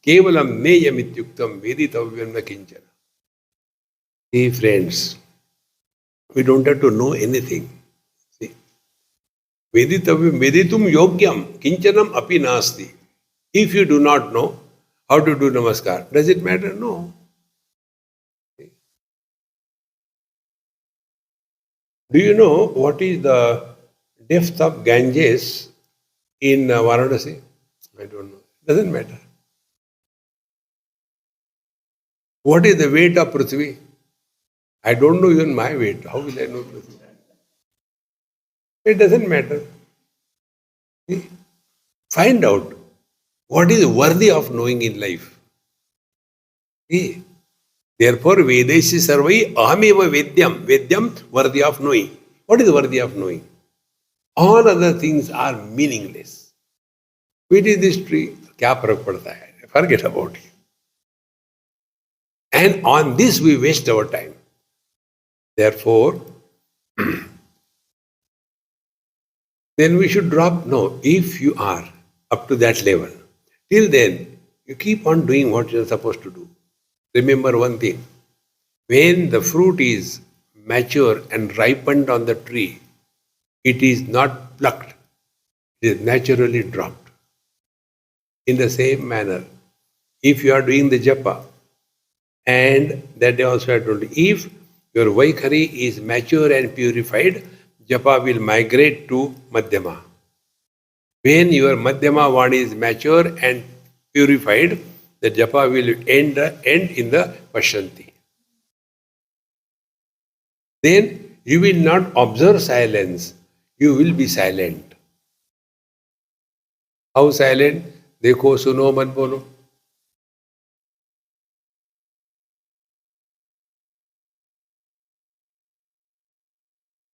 kevalam neyamityuktam veditavyam na kinchana. See friends, we don't have to know anything. See, veditavyam veditum yogyam kinchanam api nasti. If you do not know how to do namaskar, does it matter? No. Do you know what is the depth of Ganges in Varanasi? I don't know. Doesn't matter. What is the weight of Prithvi? I don't know even my weight. How will I know Prithvi? It doesn't matter. See? Find out what is worthy of knowing in life. See? Therefore, Vedeshi Sarvai Ahameva Vedyam. Vedyam, worthy of knowing. What is worthy of knowing? All other things are meaningless. Which is this tree? Kya farak padta hai? Forget about it. And on this we waste our time. Therefore, then we should drop. No, if you are up to that level, till then, you keep on doing what you are supposed to do. Remember one thing, when the fruit is mature and ripened on the tree, it is not plucked, it is naturally dropped. In the same manner, if you are doing the japa, and that day also I told you, if your Vaikhari is mature and purified, japa will migrate to Madhyama. When your Madhyama Vani is mature and purified, the japa will end in the Pashanti. Then you will not observe silence, you will be silent. How silent? Dekho, suno, mat bolo.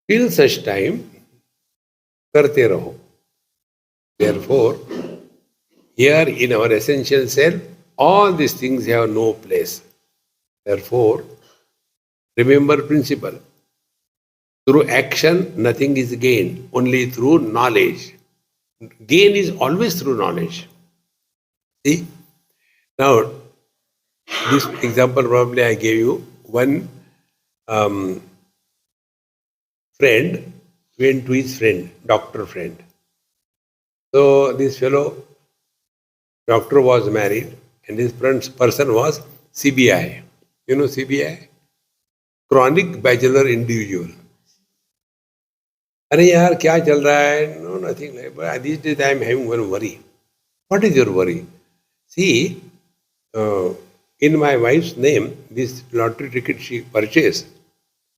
Till such time, karte raho. Therefore, here in our essential self, all these things have no place. Therefore, remember principle. Through action, nothing is gained, only through knowledge. Gain is always through knowledge. See? Now, this example probably I gave you. One friend went to his friend, doctor friend. So this fellow, doctor was married and this person was CBI. You know CBI? Chronic Bachelor Individual. अरे यार क्या चल रहा है? No, nothing like that. These days I am having one worry. What is your worry? See, in my wife's name, this lottery ticket she purchased,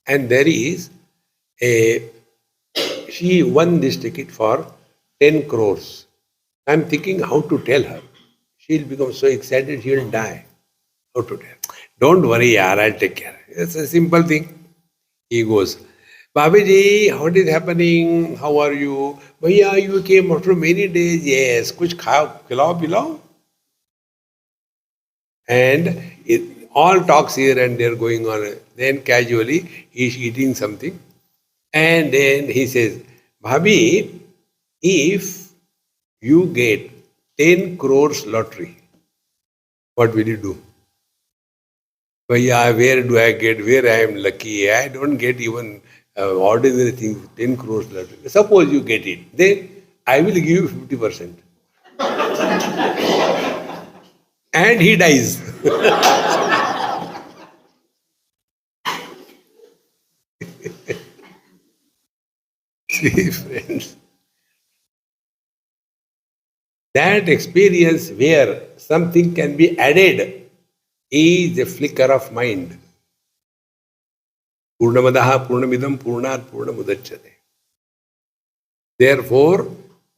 and there is she won this ticket for 10 crores. I am thinking how to tell her. She will become so excited, she will die. How to tell? Don't worry, yaar, I'll take care. It's a simple thing. He goes, Babiji, what is happening? How are you? Bhaiya, you came after many days. Yes, kuch khilao pilao. And all talks here and there going on. Then casually he is eating something. And then he says, Bhabhi, if you get 10 crores lottery, what will you do? Bhaiya, where do I get? Where I am lucky? I don't get even ordinary things, 10 crores lottery. Suppose you get it. Then I will give you 50%. And he dies. See, friends, that experience where something can be added is a flicker of mind. Purnamadaha Purnamidam Purnat Purnamudachyate. Therefore,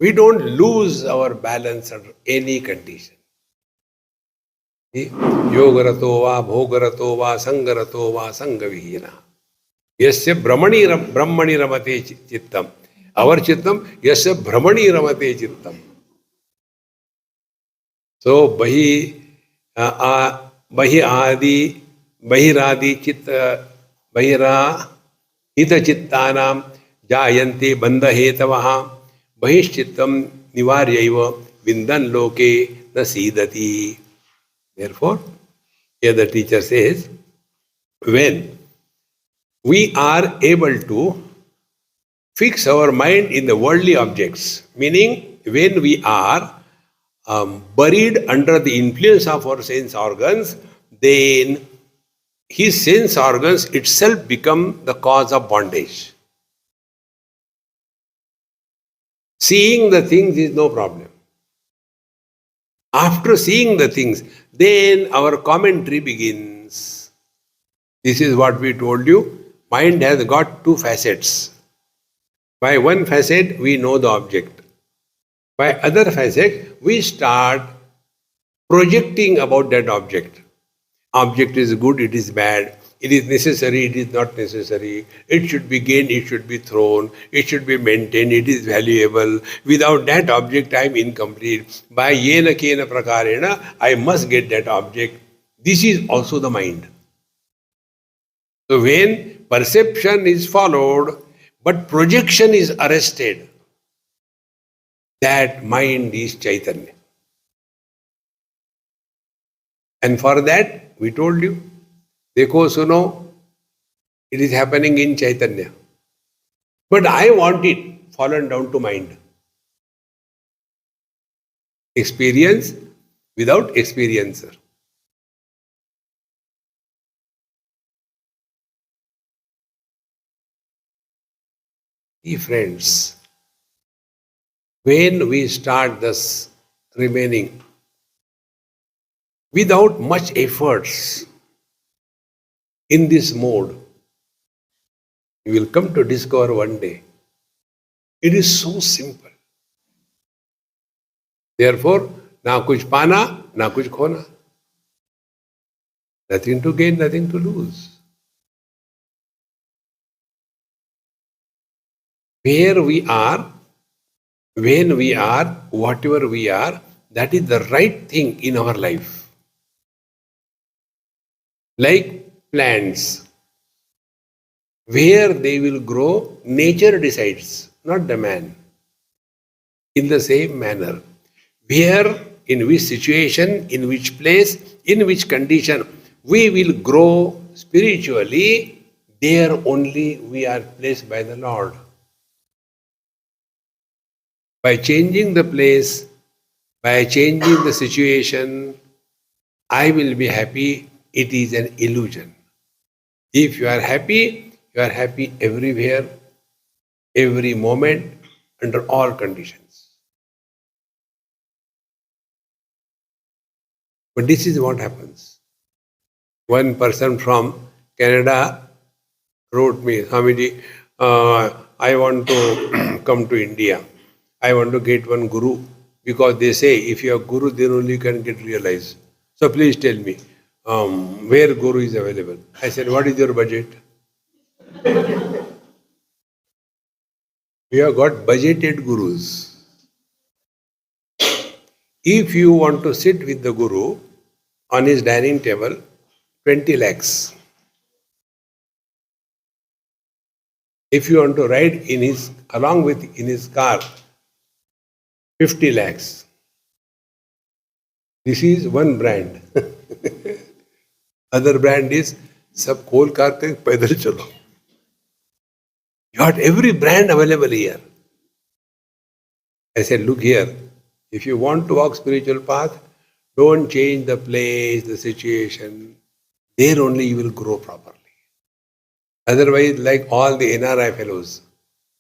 we don't lose our balance under any condition. Yogarato va, bhogarato va, sangarato va, sangavihina. Yasya brahmani ramate chittam. Our chittam, yasya brahmani ramate chittam. So, bahiradi chitta, bahira hita chittanam jayanti bandha hetavaha bahishchittam nivaryaiva vindan loke na sidati. Therefore, here the teacher says, when we are able to fix our mind in the worldly objects, meaning when we are buried under the influence of our sense organs, then his sense organs itself become the cause of bondage. Seeing the things is no problem. After seeing the things, then our commentary begins. This is what we told you. Mind has got two facets. By one facet, we know the object. By other facet, we start projecting about that object. Object is good, it is bad. It is necessary, it is not necessary. It should be gained, it should be thrown. It should be maintained, it is valuable. Without that object, I am incomplete. By yena kena prakarena, I must get that object. This is also the mind. So when perception is followed, but projection is arrested, that mind is Chaitanya. And for that, we told you, Dekho suno, it is happening in Chaitanya. But I want it fallen down to mind. Experience without experiencer. Friends, when we start thus remaining without much efforts in this mode, you will come to discover one day. It is so simple. Therefore, na kuch pana, na kuch khona. Nothing to gain, nothing to lose. Where we are, when we are, whatever we are, that is the right thing in our life. Like plants, where they will grow, nature decides, not the man. In the same manner, where, in which situation, in which place, in which condition, we will grow spiritually, there only we are placed by the Lord. By changing the place, by changing the situation, I will be happy. It is an illusion. If you are happy everywhere, every moment, under all conditions. But this is what happens. One person from Canada wrote me, Swamiji, I want to come to India. I want to get one guru, because they say if you are guru, then only you can get realized. So please tell me, where guru is available. I said, what is your budget? We have got budgeted gurus. If you want to sit with the guru on his dining table, 20 lakhs. If you want to ride in his car, 50 lakhs. This is one brand. Other brand is, sab khol karke paidal chalo. You got every brand available here. I said, look here, if you want to walk spiritual path, don't change the place, the situation. There only you will grow properly. Otherwise, like all the NRI fellows,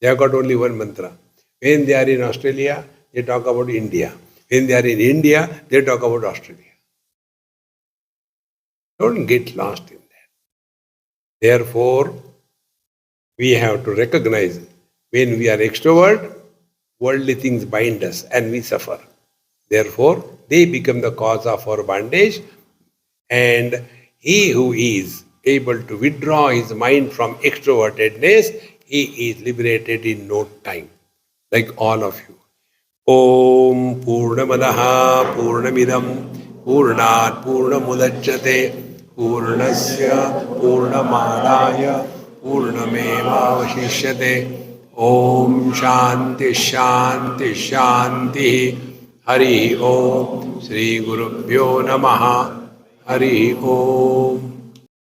they have got only one mantra. When they are in Australia, they talk about India. When they are in India, they talk about Australia. Don't get lost in that. Therefore, we have to recognize when we are extrovert, worldly things bind us and we suffer. Therefore, they become the cause of our bondage, and he who is able to withdraw his mind from extrovertedness, he is liberated in no time, like all of you. Om Purnamadaha Purnamidam Purnat Purnamudachyate Purnasya Purnamadaya Purnameva Vashishyate. Om Shanti Shanti Shanti. Hari Om. Shri Gurubhyo Namaha. Hari Om.